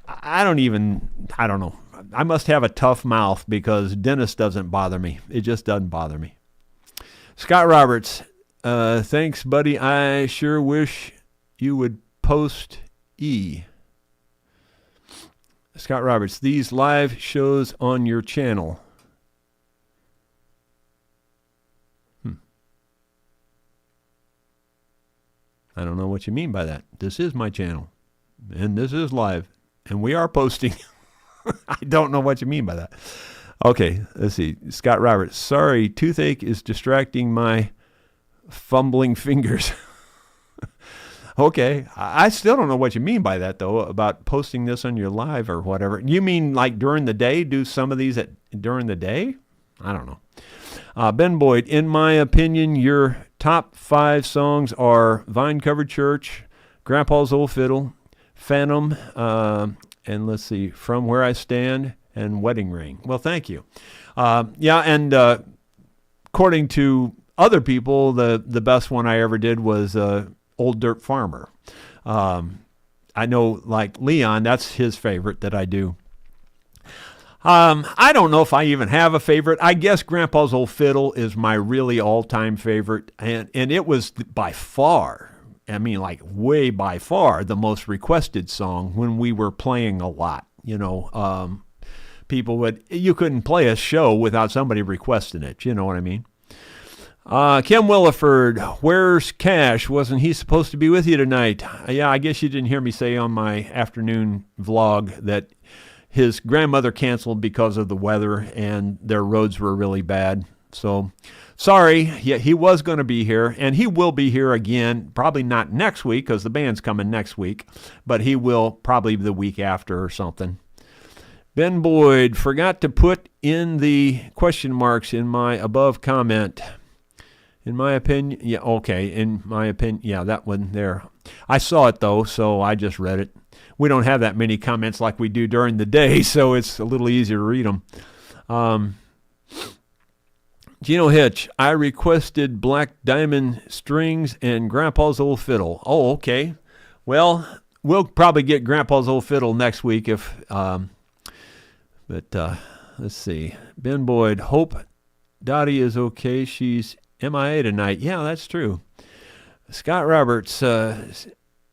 I don't know. I must have a tough mouth because Dennis doesn't bother me. It just doesn't bother me. Scott Roberts, thanks, buddy. I sure wish you would post E. Scott Roberts, these live shows on your channel. I don't know what you mean by that. This is my channel, and this is live, and we are posting. I don't know what you mean by that. Okay, let's see. Scott Roberts, sorry, toothache is distracting my fumbling fingers. Okay, I still don't know what you mean by that, though, about posting this on your live or whatever. You mean like during the day? Do some of these during the day? I don't know. Ben Boyd, in my opinion, your top 5 songs are Vine Covered Church, Grandpa's Old Fiddle, Phantom, and let's see, From Where I Stand, and Wedding Ring. Well, thank you. According to other people, the best one I ever did was Old Dirt Farmer. I know, like Leon, that's his favorite that I do. I don't know if I even have a favorite. I guess Grandpa's Old Fiddle is my really all-time favorite, and it was by far, I mean, like way by far, the most requested song when we were playing a lot. You know, you couldn't play a show without somebody requesting it. You know what I mean? Kim Williford, where's Cash? Wasn't he supposed to be with you tonight? Yeah, I guess you didn't hear me say on my afternoon vlog that his grandmother canceled because of the weather and their roads were really bad. So, sorry. Yeah, he was going to be here, and he will be here again, probably not next week because the band's coming next week, but he will probably the week after or something. Ben Boyd, forgot to put in the question marks in my above comment. In my opinion, yeah, okay, in my opinion, yeah, that one there. I saw it, though, so I just read it. We don't have that many comments like we do during the day, so it's a little easier to read them. Gino Hitch, I requested Black Diamond Strings and Grandpa's Old Fiddle. Oh, okay. Well, we'll probably get Grandpa's Old Fiddle next week if, let's see. Ben Boyd, hope Dottie is okay. She's MIA tonight. Yeah, that's true. Scott Roberts,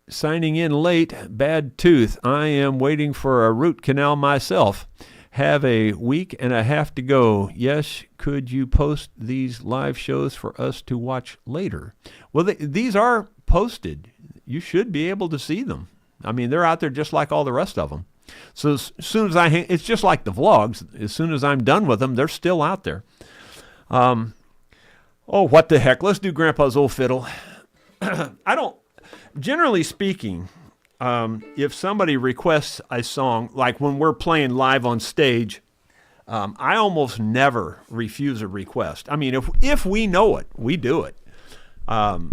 signing in late, bad tooth. I am waiting for a root canal myself. Have a week and a half to go. Yes, could you post these live shows for us to watch later? Well, these are posted. You should be able to see them. I mean, they're out there just like all the rest of them. So as soon as it's just like the vlogs. As soon as I'm done with them, they're still out there. Oh, what the heck? Let's do Grandpa's Old Fiddle. Generally speaking, if somebody requests a song, like when we're playing live on stage, I almost never refuse a request. I mean, if we know it, we do it. But,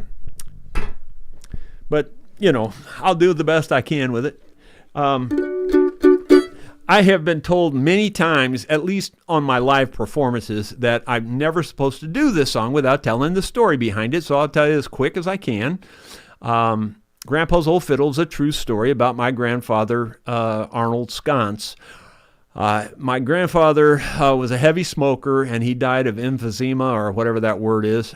you know, I'll do the best I can with it. I have been told many times, at least on my live performances, that I'm never supposed to do this song without telling the story behind it, so I'll tell you as quick as I can. Grandpa's Old Fiddle is a true story about my grandfather, Arnold Sconce. My grandfather was a heavy smoker, and he died of emphysema, or whatever that word is,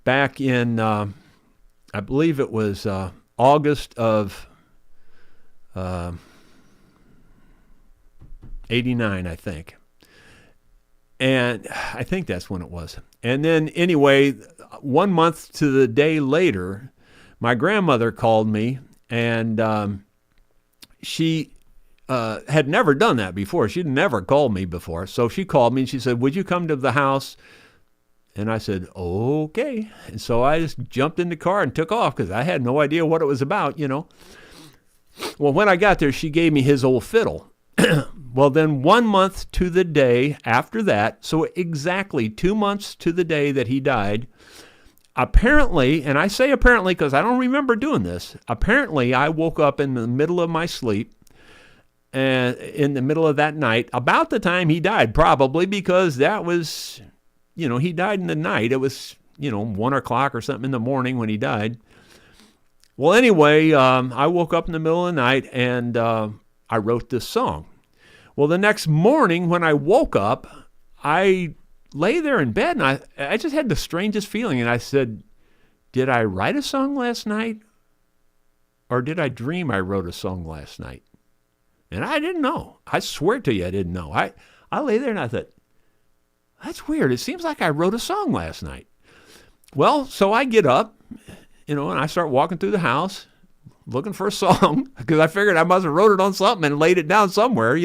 back in, I believe it was August of 89, I think. And I think that's when it was. And then anyway, 1 month to the day later, my grandmother called me, and she had never done that before. She'd never called me before. So she called me and she said, would you come to the house? And I said, okay. And so I just jumped in the car and took off because I had no idea what it was about, you know. Well, when I got there, she gave me his old fiddle. Well, then 1 month to the day after that, so exactly 2 months to the day that he died, apparently, and I say apparently because I don't remember doing this, apparently I woke up in the middle of my sleep, and in the middle of that night, about the time he died, probably because that was, you know, he died in the night. It was, 1 o'clock or something in the morning when he died. Well, anyway, I woke up in the middle of the night, and I wrote this song. Well, the next morning when I woke up, I lay there in bed, and I just had the strangest feeling. And I said, did I write a song last night? Or did I dream I wrote a song last night? And I didn't know. I swear to you, I didn't know. I lay there and I thought, that's weird. It seems like I wrote a song last night. Well, so I get up, and I start walking through the house looking for a song because I figured I must have wrote it on something and laid it down somewhere,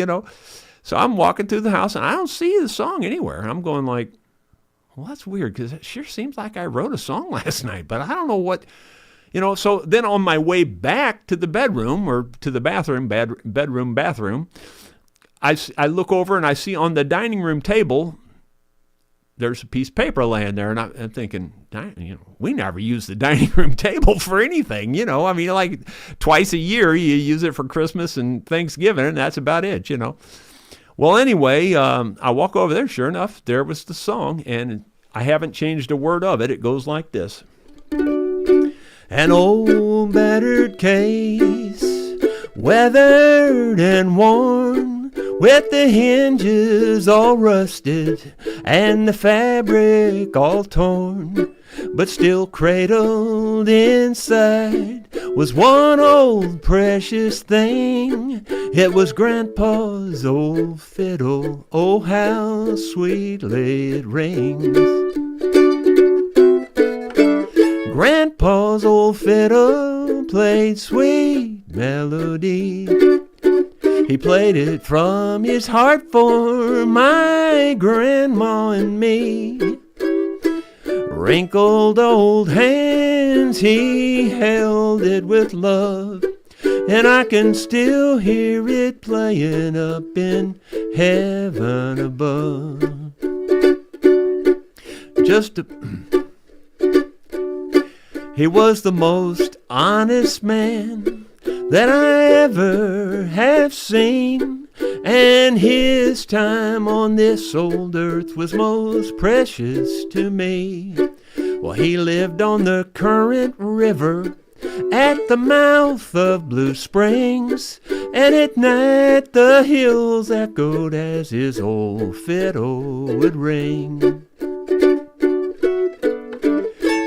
So I'm walking through the house, and I don't see the song anywhere. And I'm going like, well, that's weird because it sure seems like I wrote a song last night, but I don't know what, So then on my way back to the bedroom or to the bathroom, bathroom, I look over and I see on the dining room table, there's a piece of paper laying there, and I'm thinking, we never use the dining room table for anything, I mean, like twice a year you use it for Christmas and Thanksgiving, and that's about it, Well, anyway, I walk over there. Sure enough, there was the song, and I haven't changed a word of it. It goes like this. An old battered case, weathered and worn, with the hinges all rusted and the fabric all torn, but still cradled inside was one old precious thing. It was Grandpa's old fiddle. Oh, how sweetly it rings. Grandpa's old fiddle played sweet melody. He played it from his heart for my grandma and me. Wrinkled old hands, he held it with love, and I can still hear it playing up in heaven above. He was the most honest man that I ever have seen, and his time on this old earth was most precious to me. Well, he lived on the Current River at the mouth of Blue Springs, and at night the hills echoed as his old fiddle would ring.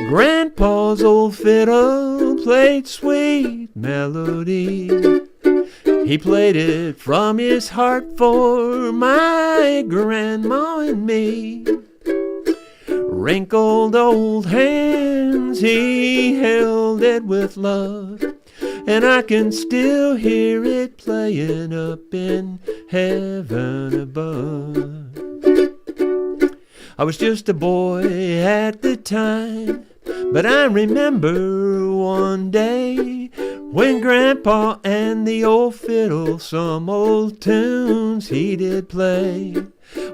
Grandpa's old fiddle played sweet melody. He played it from his heart for my grandma and me. Wrinkled old hands, he held it with love, and I can still hear it playing up in heaven above. I was just a boy at the time, but I remember one day when Grandpa and the old fiddle some old tunes he did play.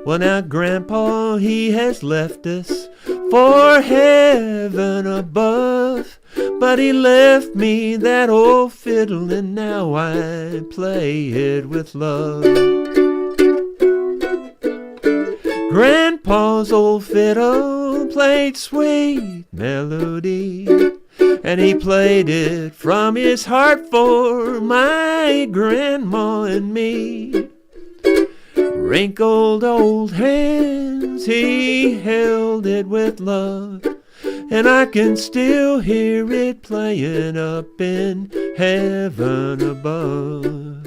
Well, now Grandpa, he has left us for heaven above, but he left me that old fiddle, and now I play it with love. Grandpa's old fiddle played sweet melody, and he played it from his heart for my grandma and me. Wrinkled old hands, he held it with love, and I can still hear it playing up in heaven above.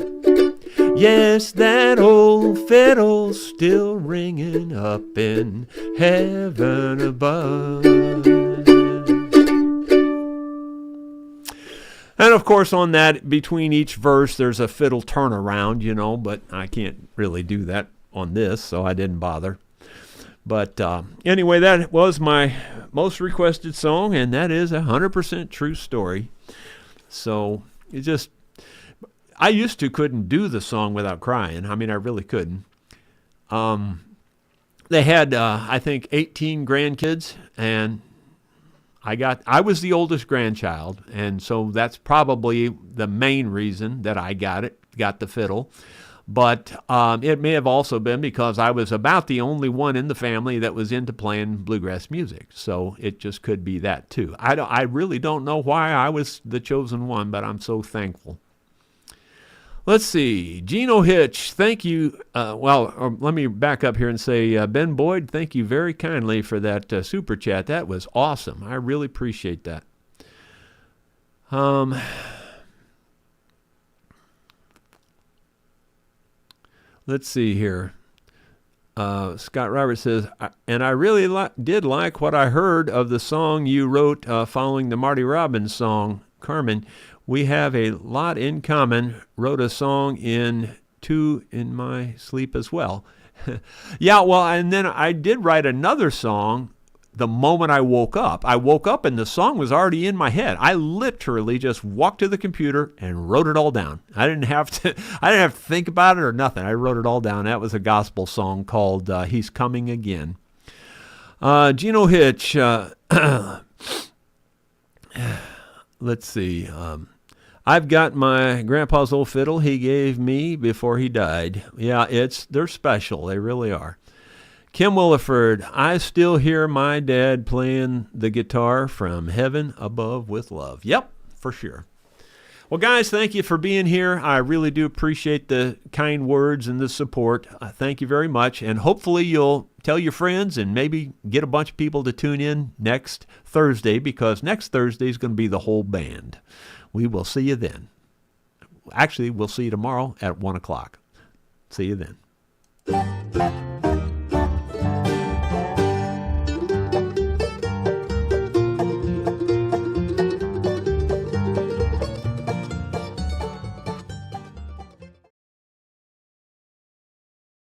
Yes, that old fiddle's still ringing up in heaven above. And of course on that, between each verse, there's a fiddle turnaround, but I can't really do that on this, so I didn't bother. But anyway, that was my most requested song, and that is 100% true story. So I used to couldn't do the song without crying. I mean, I really couldn't. They had, I think, 18 grandkids, and I was the oldest grandchild, and so that's probably the main reason that I got the fiddle. But it may have also been because I was about the only one in the family that was into playing bluegrass music. So it just could be that too. I really don't know why I was the chosen one, but I'm so thankful. Let's see. Gino Hitch, thank you. Let me back up here and say, Ben Boyd, thank you very kindly for that super chat. That was awesome. I really appreciate that. Let's see here. Scott Roberts says, and I really did like what I heard of the song you wrote following the Marty Robbins song, Carmen. We have a lot in common. Wrote a song in my sleep as well. Yeah, well, and then I did write another song the moment I woke up. I woke up and the song was already in my head. I literally just walked to the computer and wrote it all down. I didn't have to think about it or nothing. I wrote it all down. That was a gospel song called He's Coming Again. Gino Hitch, let's see. I've got my grandpa's old fiddle he gave me before he died. Yeah, they're special. They really are. Kim Williford, I still hear my dad playing the guitar from heaven above with love. Yep, for sure. Well, guys, thank you for being here. I really do appreciate the kind words and the support. Thank you very much. And hopefully you'll tell your friends and maybe get a bunch of people to tune in next Thursday, because next Thursday is going to be the whole band. We will see you then. Actually, we'll see you tomorrow at 1 o'clock. See you then.